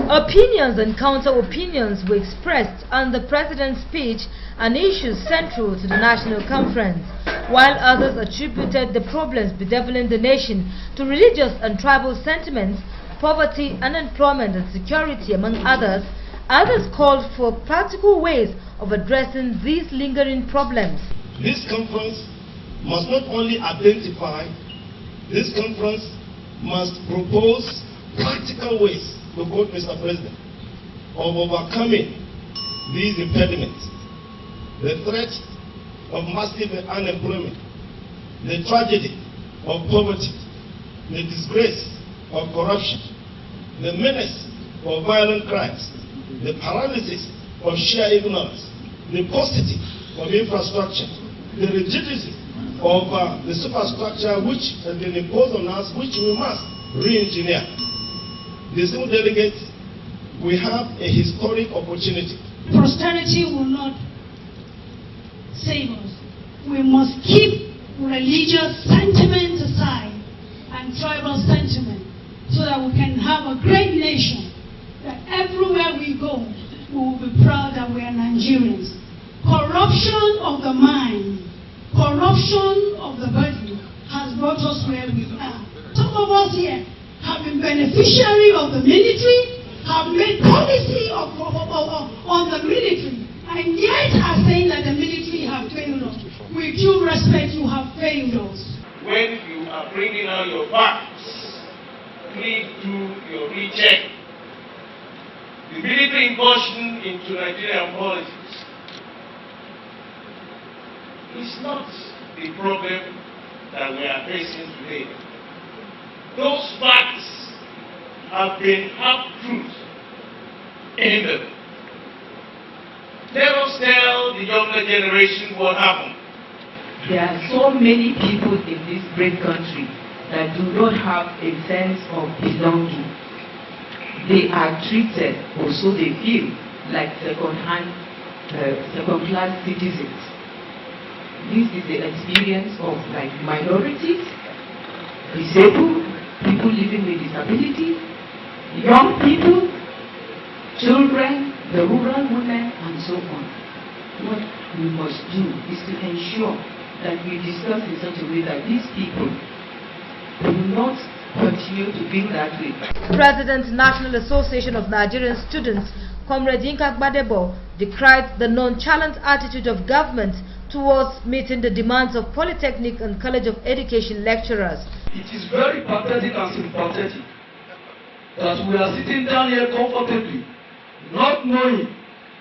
Opinions and counter-opinions were expressed on the president's speech and issues central to the national conference, while others attributed the problems bedeviling the nation to religious and tribal sentiments, poverty, unemployment and security, among others. Others called for practical ways of addressing these lingering problems. This conference must not only identify, this conference must propose practical ways, to quote Mr. President, of overcoming these impediments. The threat of massive unemployment, the tragedy of poverty, the disgrace of corruption, the menace of violent crimes, the paralysis of sheer ignorance, the paucity of infrastructure, the rigidity of the superstructure which has been imposed on us, which we must re-engineer. Distinguished delegates, we have a historic opportunity. Prosperity will not save us. We must keep religious sentiment aside and tribal sentiment so that we can have a great nation, that everywhere we go, we will be proud that we are Nigerians. Corruption of the mind, corruption of the body has brought us where we are. Some of us here have been beneficiary of the military, have made policy on the military, and yet are saying that the military have failed us. With due respect, you have failed us. When you are bringing out your facts, please do your recheck. The military incursion into Nigerian politics is not the problem that we are facing today. Those facts have been half-truths in them. Let us tell the younger generation what happened. There are so many people in this great country that do not have a sense of belonging. They are treated, or so they feel, like second-class citizens. This is the experience of minorities, disabled, people living with disability, young people, children, the rural women, and so on. What we must do is to ensure that we discuss in such a way that these people will not continue to feel that way. President National Association of Nigerian Students, Comrade Yinka Gbadebo, decried the nonchalant attitude of government towards meeting the demands of Polytechnic and College of Education lecturers. It is very pathetic and sympathetic that we are sitting down here comfortably, not knowing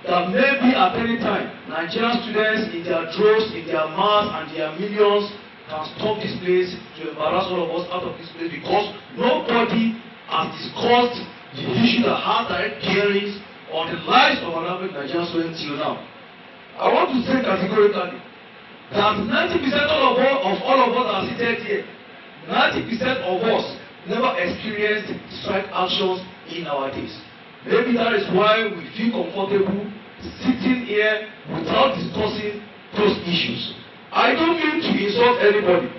that maybe at any time Nigerian students in their droves, in their mass and their millions can stop this place to embarrass all of us out of this place, because nobody has discussed the issue that has direct bearings on the lives of an average Nigerian student till now. I want to say categorically that 90% of all of us are seated here, 90% of us never experienced strike actions in our days. Maybe that is why we feel comfortable sitting here without discussing those issues. I don't mean to insult anybody.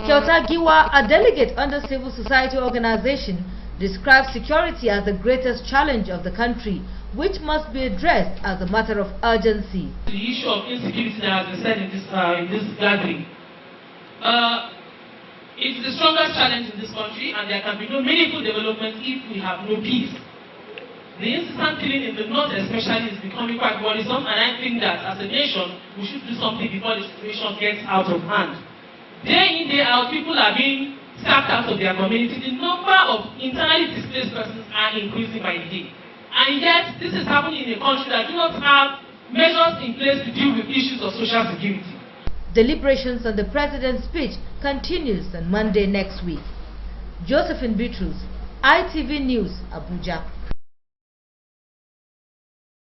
Kyota Giwa, a delegate under civil society organization, describes security as the greatest challenge of the country, which must be addressed as a matter of urgency. The issue of insecurity that has been said in this gathering, it's the strongest challenge in this country, and there can be no meaningful development if we have no peace. The incessant killing in the north especially is becoming quite worrisome, and I think that as a nation we should do something before the situation gets out of hand. Day in, day out, people are being sacked out of their community. The number of internally displaced persons are increasing by the day. And yet, this is happening in a country that do not have measures in place to deal with issues of social security. Deliberations on the president's speech continues on Monday next week. Josephine Bitrus, ITV News, Abuja.